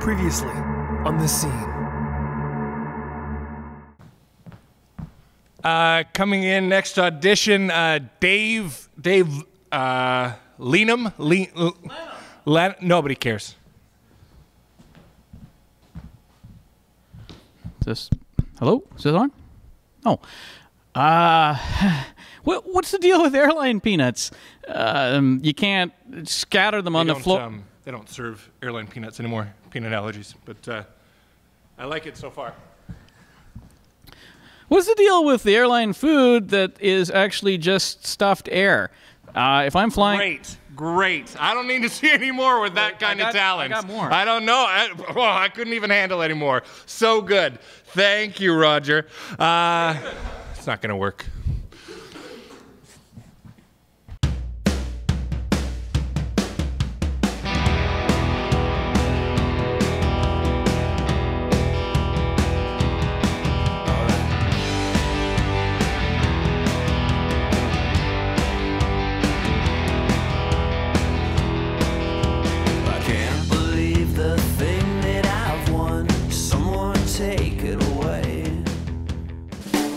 Previously on the scene. Coming in next audition, Dave Lenham. Nobody cares. Hello? Is this on? Oh. What's the deal with airline peanuts? You can't scatter them on the floor. They don't serve airline peanuts anymore. Peanut allergies, but I like it so far. What's the deal with the airline food that is actually just stuffed air? If I'm flying... Great. I don't need to see any more with that kind of talent. I got more. I don't know. I couldn't even handle anymore. So good. Thank you, Roger. It's not going to work.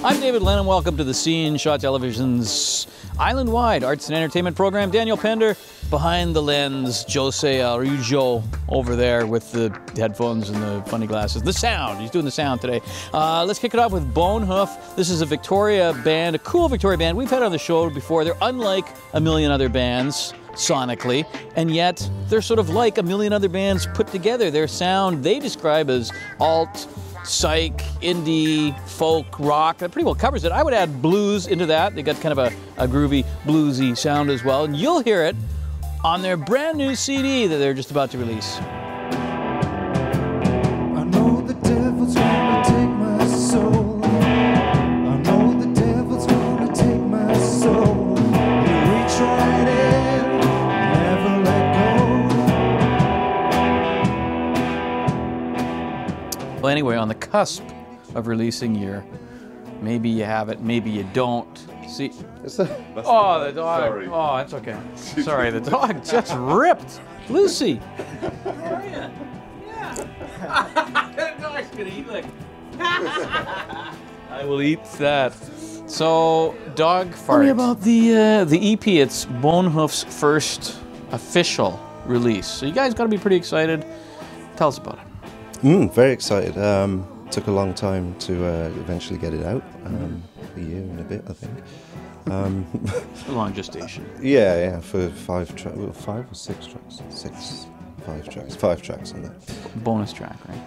I'm David Lennon. Welcome to The Scene, Shaw Television's island-wide arts and entertainment program. Daniel Pender behind the lens. Jose Araujo over there with the headphones and the funny glasses. The sound. He's doing the sound today. Let's kick it off with Bonehoof. This is a Victoria band, a cool Victoria band. We've had on the show before. They're unlike a million other bands sonically, and yet they're sort of like a million other bands put together. Their sound they describe as alt, psych, indie, folk, rock. That pretty well covers it. I would add blues into that. They got kind of a groovy, bluesy sound as well. And you'll hear it on their brand new CD that they're just about to release. I know the devil's gonna take my soul. I know the devil's gonna take my soul. You reach right in, never let go. Well, anyway, on the cusp of releasing your, maybe you have it, maybe you don't. See, oh, the dog. Sorry. Oh, that's okay. Sorry, the dog just ripped. Lucy. How are you? Yeah. That dog's gonna eat like. I will eat that. So, dog fart. Tell me about the EP. It's Bonehoof's first official release. So you guys got to be pretty excited. Tell us about it. Very excited. Took a long time to eventually get it out. A year and a bit, I think. A long gestation. Yeah, for 5 or 6 tracks. 5 tracks on that. Bonus track, right?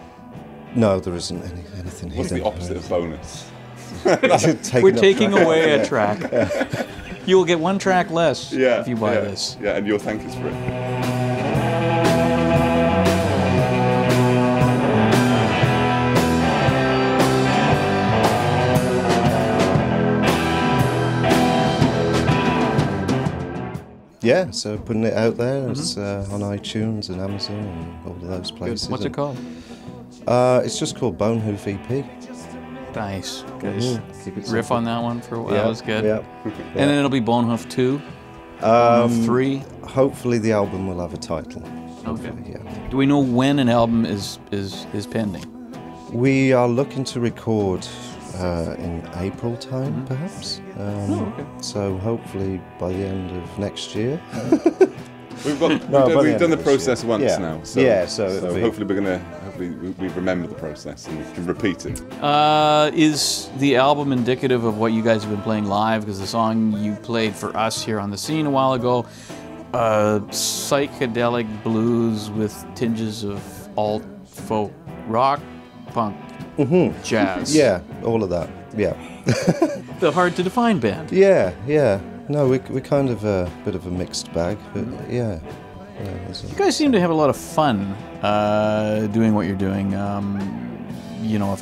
No, there isn't anything What's hidden. the opposite of bonus? We're taking away a track. You will get 1 track less if you buy this. Yeah, and you'll thank us for it. Yeah, so putting it out there, it's on iTunes and Amazon and all of those places. What's it called? It's just called Bonehoof EP. Nice. Guys, riff on that one for a while. Yeah, that was good. Yeah. And then it'll be Bonehoof 2, Bonehoof 3. Hopefully the album will have a title. Okay. Yeah. Do we know when an album is pending? We are looking to record in April time, perhaps. So hopefully by the end of next year. We've done the process once now. So, so hopefully we remember the process and can repeat it. Is the album indicative of what you guys have been playing live? Because the song you played for us here on the scene a while ago, psychedelic blues with tinges of alt, folk, rock, punk, jazz. Yeah, all of that. Yeah. The hard to define band. Yeah. No, we're kind of a bit of a mixed bag, but yeah. You guys seem to have a lot of fun doing what you're doing. You know, if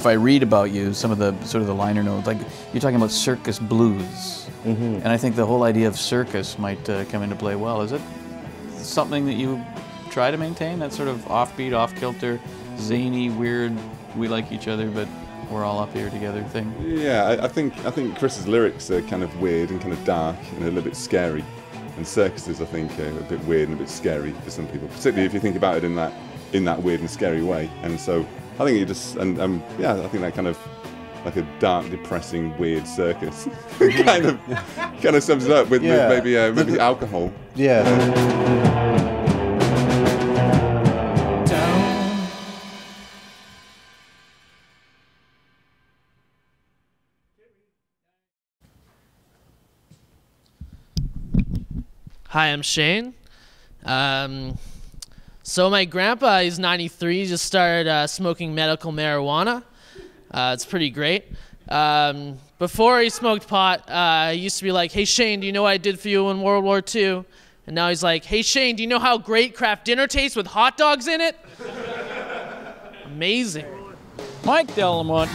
I read about you, some of the sort of the liner notes, like you're talking about circus blues, and I think the whole idea of circus might come into play well. Is it something that you try to maintain, that sort of offbeat, off-kilter, zany, weird, we like each other, but we're all up here together thing? Yeah, I think Chris's lyrics are kind of weird and kind of dark and a little bit scary. And circuses, I think, are a bit weird and a bit scary for some people, particularly if you think about it in that in that weird and scary way. And so I think it just, yeah, I think that kind of like a dark, depressing, weird circus kind of sums it up with maybe alcohol. Yeah. Hi, I'm Shane. So my grandpa, he's 93, just started smoking medical marijuana. It's pretty great. Before he smoked pot, he used to be like, "Hey Shane, do you know what I did for you in World War II?" And now he's like, "Hey Shane, do you know how great Kraft dinner tastes with hot dogs in it?" Amazing. Mike Delamont,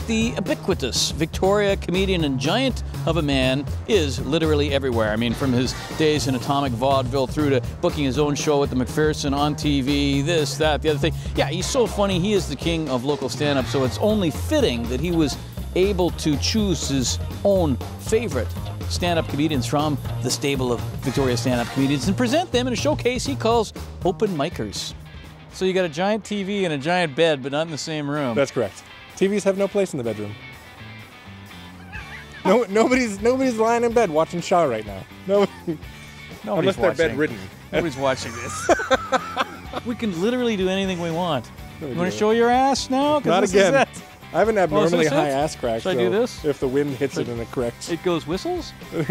the ubiquitous Victoria comedian and giant of a man, is literally everywhere. I mean, from his days in Atomic Vaudeville through to booking his own show at the McPherson on TV, this, that, the other thing. Yeah, he's so funny. He is the king of local stand-up, so it's only fitting that he was able to choose his own favorite stand-up comedians from the stable of Victoria stand-up comedians and present them in a showcase he calls Open Micers. So you got a giant TV and a giant bed, but not in the same room. That's correct. TVs have no place in the bedroom. No, nobody's lying in bed watching Shaw right now. Nobody's unless they're bedridden. Nobody's watching this. We can literally do anything we want. You want to show your ass now? Not again. I have an abnormally is this high it? ass crack. Should I do this? If the wind hits it in the correct. It goes whistles? Like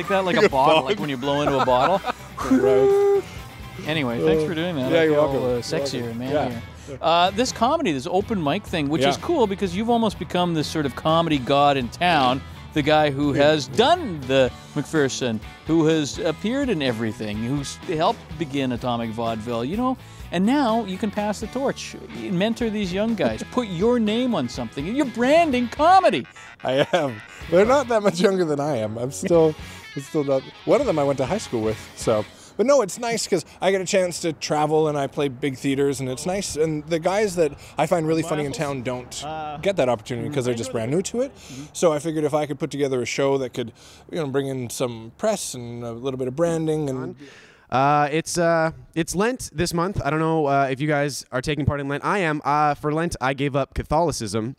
that, like a bottle, like when you blow into a bottle. Right. Anyway, thanks for doing that. Yeah, I you're feel, welcome. Sexier, man. Yeah. This comedy, this open mic thing, which Yeah. is cool because you've almost become this sort of comedy god in town. The guy who has done the McPherson, who has appeared in everything, who's helped begin Atomic Vaudeville, you know. And now you can pass the torch, mentor these young guys, put your name on something, and you're branding comedy. I am. They're not that much younger than I am. I'm still not. One of them I went to high school with, so. But no, it's nice because I get a chance to travel and I play big theaters, and it's nice. And the guys that I find really funny in town don't get that opportunity because they're just brand new to it. So I figured if I could put together a show that could, bring in some press and a little bit of branding and. It's Lent this month. I don't know if you guys are taking part in Lent. I am. For Lent, I gave up Catholicism.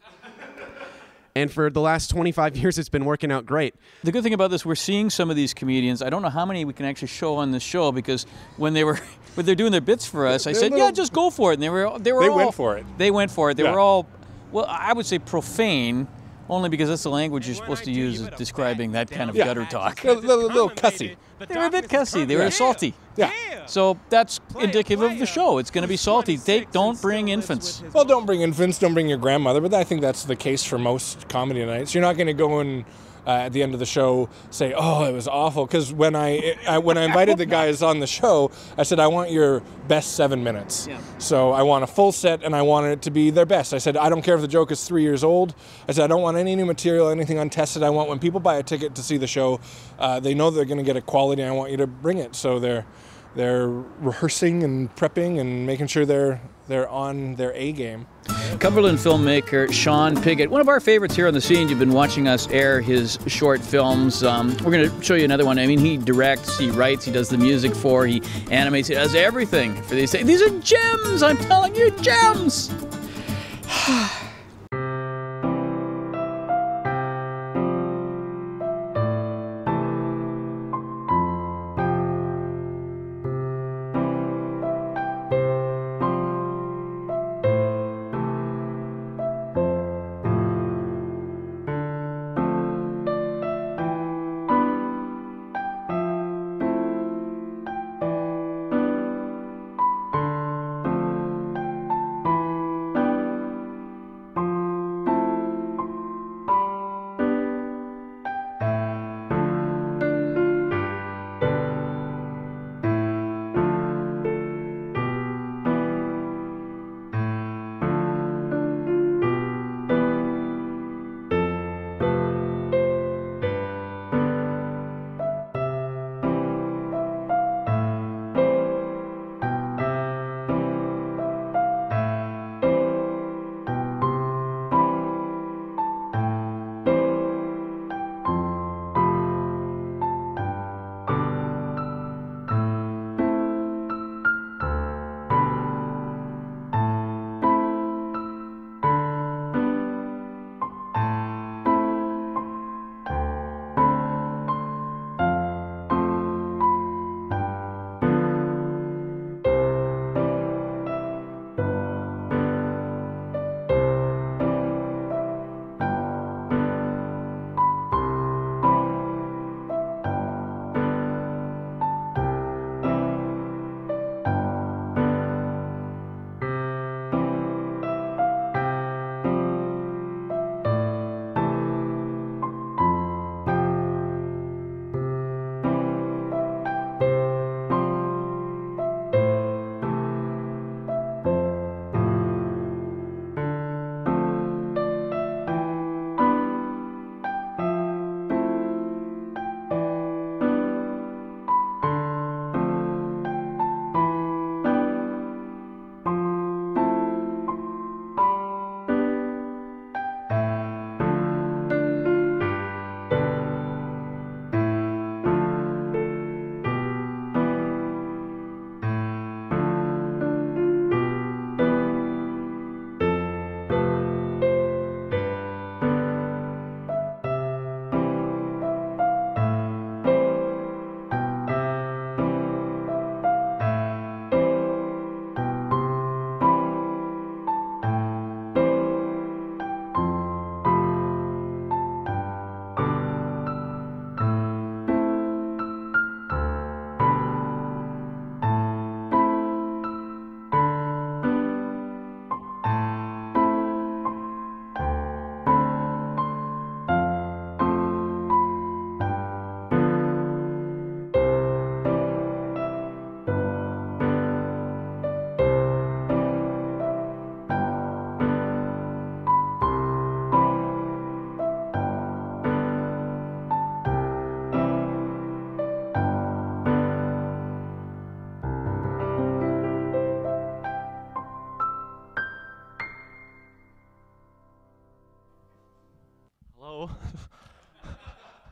And for the last 25 years, it's been working out great. The good thing about this, we're seeing some of these comedians. I don't know how many we can actually show on this show because when they're doing their bits for us, I said, "Yeah, just go for it." And they went for it. They went for it. They were all, well, I would say profane, only because that's the language you're supposed to use describing that kind of gutter talk. A little cussy. They were a bit cussy. They were salty. Yeah. So that's indicative of the show. It's going to be salty. Don't bring infants. Well, don't bring infants, don't bring your grandmother, but I think that's the case for most comedy nights. You're not going to go and at the end of the show say, "Oh, it was awful," because when I invited the guys on the show, I said, "I want your best 7 minutes." Yeah. So I want a full set, and I want it to be their best. I said, "I don't care if the joke is 3 years old." I said, "I don't want any new material, anything untested. I want when people buy a ticket to see the show, they know they're going to get a quality, and I want you to bring it." So they're rehearsing and prepping and making sure they're on their A game. Cumberland filmmaker Shawn Pigott, one of our favorites here on the scene. You've been watching us air his short films. We're going to show you another one. I mean, he directs, he writes, he does the music for, he animates, he does everything for these things. These are gems, I'm telling you, gems!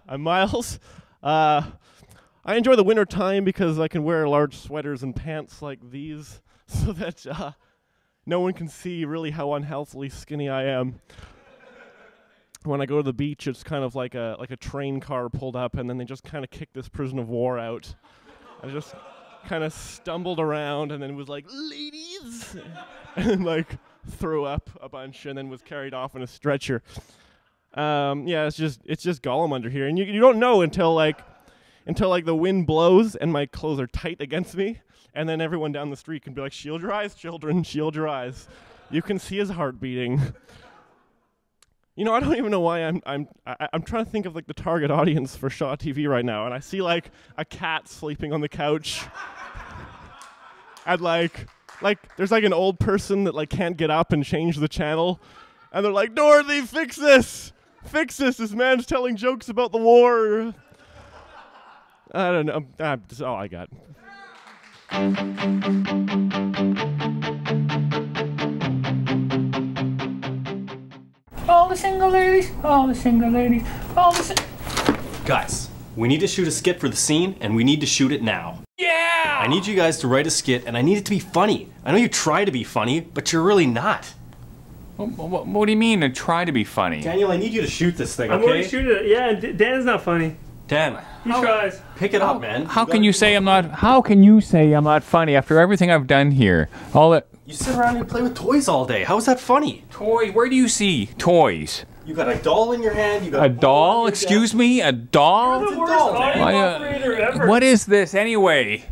I'm Miles. I enjoy the winter time because I can wear large sweaters and pants like these so that no one can see really how unhealthily skinny I am. When I go to the beach, it's kind of like a train car pulled up, and then they just kind of kick this prison of war out. I just kind of stumbled around and then was like, ladies, and like threw up a bunch and then was carried off in a stretcher. Yeah, it's just Gollum under here, and you don't know until like the wind blows and my clothes are tight against me, and then everyone down the street can be like, shield your eyes, children, shield your eyes. You can see his heart beating. You know, I don't even know why I'm trying to think of like the target audience for Shaw TV right now, and I see like a cat sleeping on the couch, and like there's like an old person that like can't get up and change the channel, and they're like, Dorothy, fix this, this man's telling jokes about the war. I don't know, that's all I got. All the single ladies, all the single ladies, all the Guys, we need to shoot a skit for the scene, and we need to shoot it now. Yeah! I need you guys to write a skit, and I need it to be funny. I know you try to be funny, but you're really not. What do you mean, I try to be funny? Daniel, I need you to shoot this thing, okay? I'm going to shoot it. Yeah, Dan's not funny. Dan. He tries. Pick it up, man. How can you say I'm not funny after everything I've done here? You sit around and play with toys all day. How is that funny? Toy? Where do you see toys? You got a doll in your hand. You got a doll? Excuse me? A doll? You're the worst audio operator ever. What is this anyway?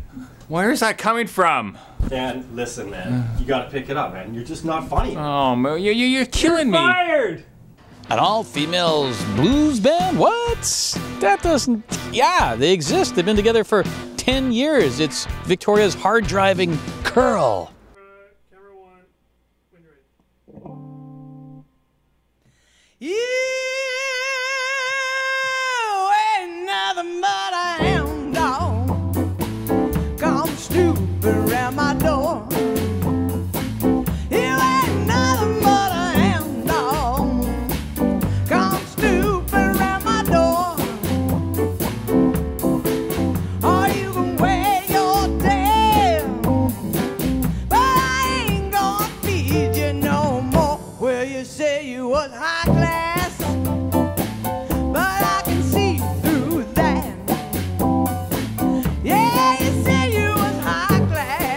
Where is that coming from? Dan, listen, man. You gotta pick it up, man. You're just not funny. Oh, man, you're killing me. Fired! An all-females blues band? What? That doesn't... Yeah, they exist. They've been together for 10 years. It's Victoria's hard-driving Curl. Camera one, when you're ready. You ain't nothing but a hound dog, come snooping around my door. You ain't nothing but a hound dog, come snooping around my door. Or you can wag your tail, but I ain't gonna feed you no more. Well, you say you was high class, but I can see through that. Yeah, you say you was high class.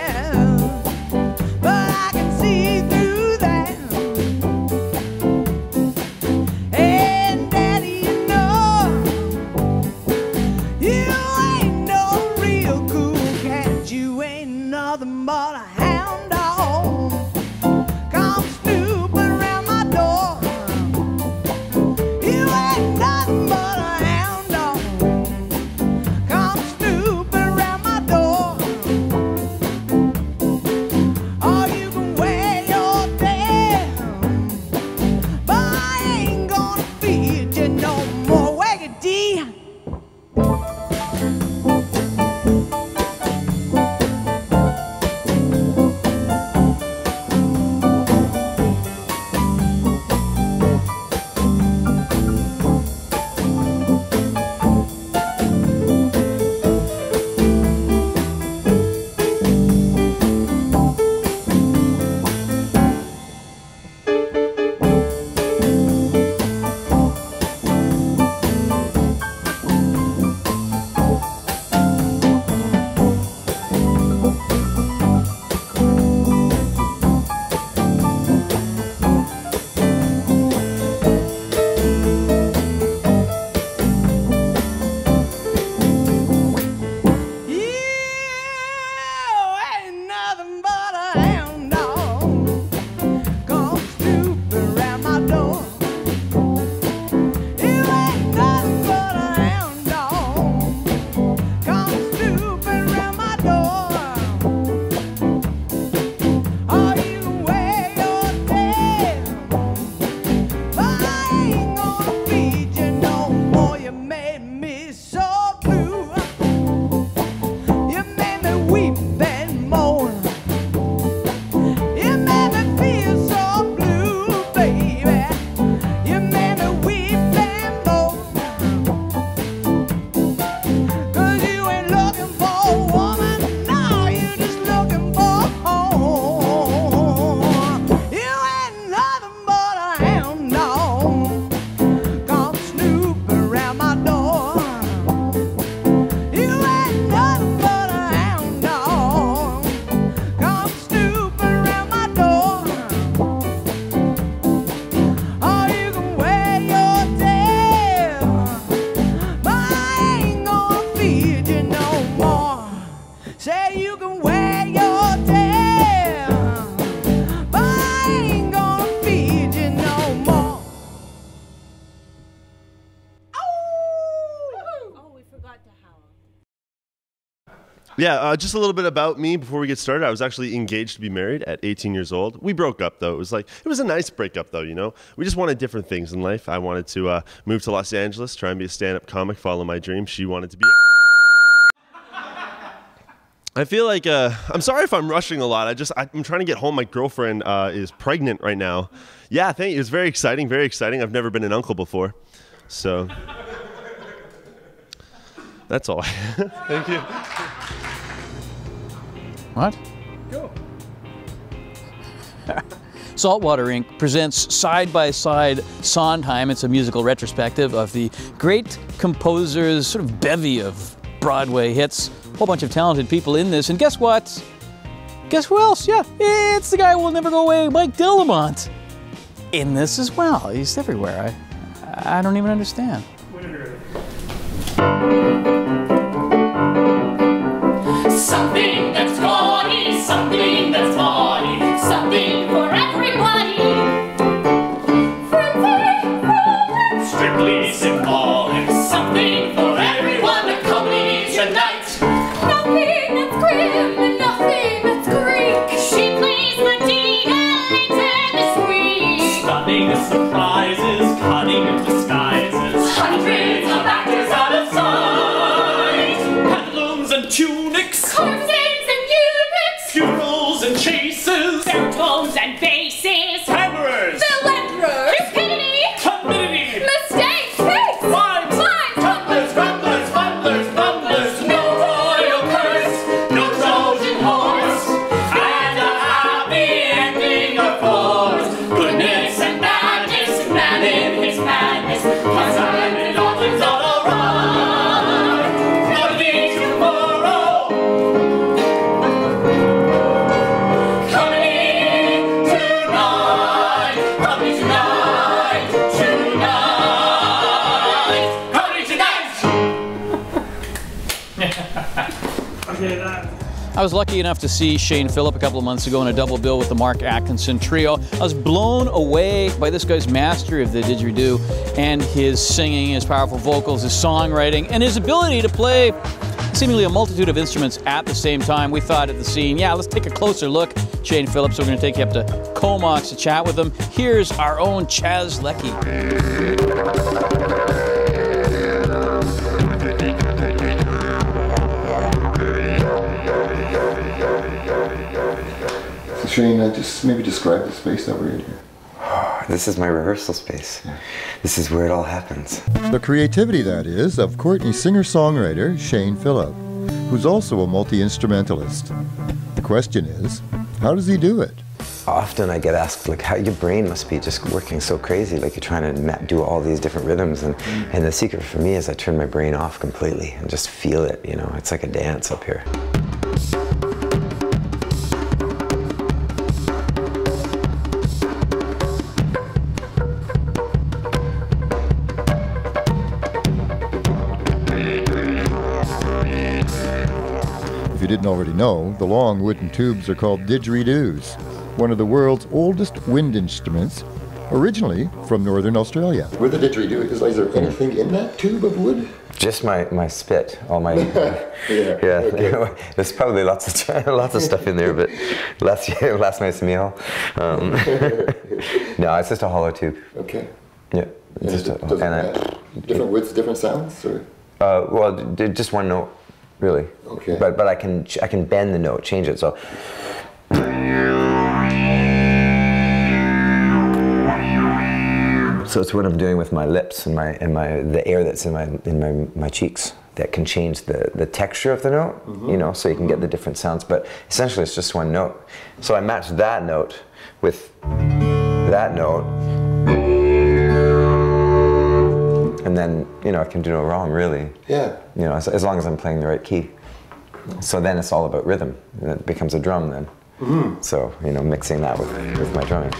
Yeah, just a little bit about me before we get started. I was actually engaged to be married at 18 years old. We broke up, though. It was a nice breakup, though, you know? We just wanted different things in life. I wanted to move to Los Angeles, try and be a stand-up comic, follow my dream. She wanted to be I feel like, I'm sorry if I'm rushing a lot. I'm trying to get home. My girlfriend is pregnant right now. Yeah, thank you. It's very exciting, very exciting. I've never been an uncle before. So, that's all. Thank you. What? Go. Saltwater Inc. presents side-by-side Sondheim. It's a musical retrospective of the great composer's sort of bevy of Broadway hits. A whole bunch of talented people in this. And guess what? Guess who else? Yeah, it's the guy who will never go away, Mike Delamont. In this as well. He's everywhere. I don't even understand. Something that's gaudy, something that's naughty, something for everybody. Strictly symbolic, something for everyone to accompany tonight. Nothing that's grim and nothing that's Greek. She plays Medina later this week. Stunning surprises, cunning disguises, hundreds of actors out of sight. Peplums and tunics, corsets and eunuchs, funerals and chases, baritones and basses, hammerers, philanderers, cupidity, timidity, mistakes, fakes, mimes, tumblers, grumblers, fumblers, bumblers, no royal curse, no Trojan horse, and a happy ending of course. Goodness and badness, man in his madness, cause I'm in all things all alright. Not be tomorrow. Coming tonight, coming tonight, tonight, coming tonight. Okay, that. I was lucky enough to see Shane Phillip a couple of months ago in a double bill with the Mark Atkinson Trio. I was blown away by this guy's mastery of the didgeridoo and his singing, his powerful vocals, his songwriting, and his ability to play seemingly a multitude of instruments at the same time. We thought at the scene, yeah, let's take a closer look. Shane Phillip, so we're going to take you up to Comox to chat with him. Here's our own Chaz Leckie. Shane, just maybe describe the space that we're in here. This is my rehearsal space. This is where it all happens. The creativity, that is, of Courtney singer-songwriter Shane Phillip, who's also a multi-instrumentalist. The question is, how does he do it? Often I get asked, like, how your brain must be just working so crazy, like you're trying to do all these different rhythms, and the secret for me is I turn my brain off completely and just feel it, you know, it's like a dance up here. If you didn't already know, the long wooden tubes are called didgeridoos, one of the world's oldest wind instruments, originally from northern Australia. With the didgeridoo, is there anything in that tube of wood? Just my spit, all my yeah. Okay. There's probably lots of stuff in there, but last night's meal. No, it's just a hollow tube. Okay. Yeah. Different widths, different sounds, or? Well, just one note, really. Okay. But I can bend the note, change it. So. So it's what I'm doing with my lips and the air that's in my cheeks that can change the texture of the note, you know, so you can get the different sounds. But essentially, it's just one note. So I match that note with that note, and then I can do no wrong, really. Yeah. You know, as long as I'm playing the right key. So then it's all about rhythm. It becomes a drum then. Mm-hmm. So mixing that with my drumming.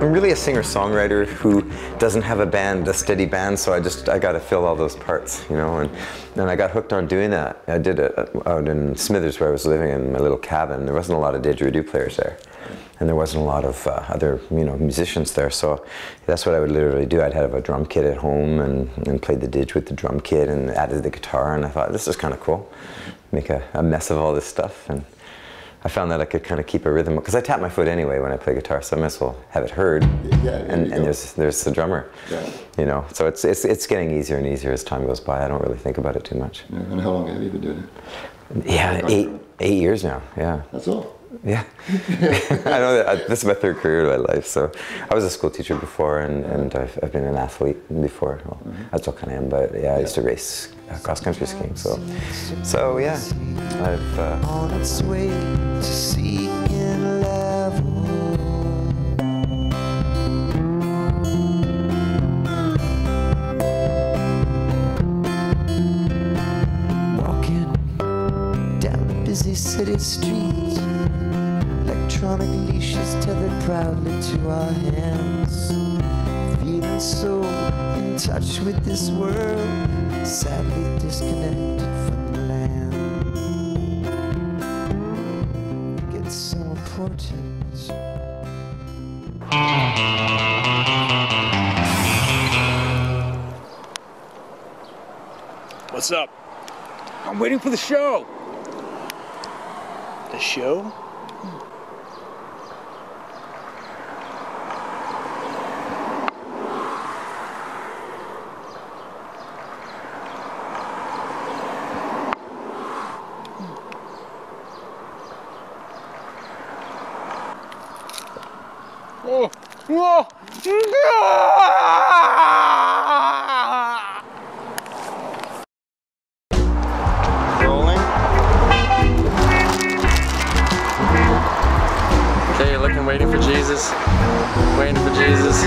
I'm really a singer-songwriter who doesn't have a steady band, so I got to fill all those parts, you know. And then I got hooked on doing that. I did it out in Smithers, where I was living in my little cabin. There wasn't a lot of didgeridoo players there, and there wasn't a lot of other, you know, musicians there. So that's what I would literally do. I'd have a drum kit at home and played the didge with the drum kit and added the guitar. And I thought, this is kind of cool. Make a mess of all this stuff. And I found that I could kind of keep a rhythm, because I tap my foot anyway when I play guitar, so I might as well have it heard. And there's the drummer. You know, so it's getting easier and easier as time goes by. I don't really think about it too much. Yeah, and how long have you been doing it? Yeah, 8 years now. Yeah. That's all. Yeah. I know that this is my third career in my life. So I was a school teacher before, and I've been an athlete before. Well, I still kind of am, but yeah, I used to race cross country skiing. So yeah, I've on its way to seeking level. Walking down the busy city streets, electronic leashes tethered proudly to our hands, feeling so in touch with this world, sadly disconnected from the land. It's so important. What's up? I'm waiting for the show. The show? Oh, whoa. Rolling. Okay, you're looking, waiting for Jesus. Waiting for Jesus.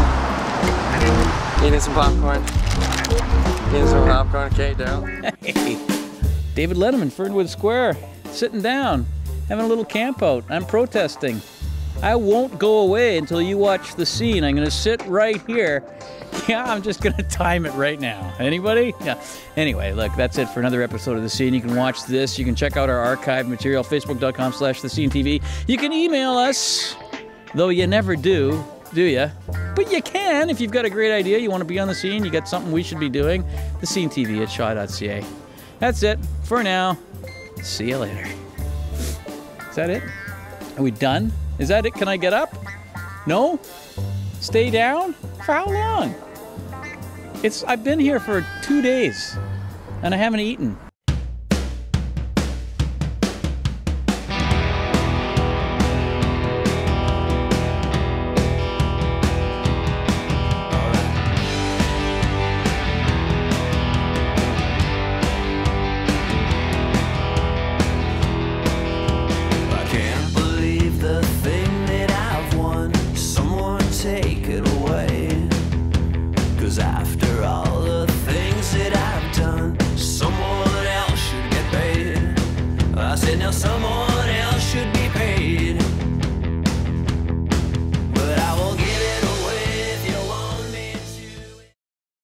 Eating some popcorn. Eating some popcorn. Okay, Daryl. Hey, David Letterman, Fernwood Square, sitting down, having a little camp out. I'm protesting. I won't go away until you watch The Scene. I'm gonna sit right here. Yeah, I'm just gonna time it right now. Anybody? Yeah. Anyway, look, that's it for another episode of The Scene. You can watch this. You can check out our archive material, facebook.com/TheSceneTV. You can email us, though you never do you? But you can if you've got a great idea. You want to be on The Scene. You got something we should be doing. TheSceneTV@shaw.ca. That's it for now. See you later. Is that it? Are we done? Is that it? Can I get up? No? Stay down? For how long? I've been here for 2 days and I haven't eaten.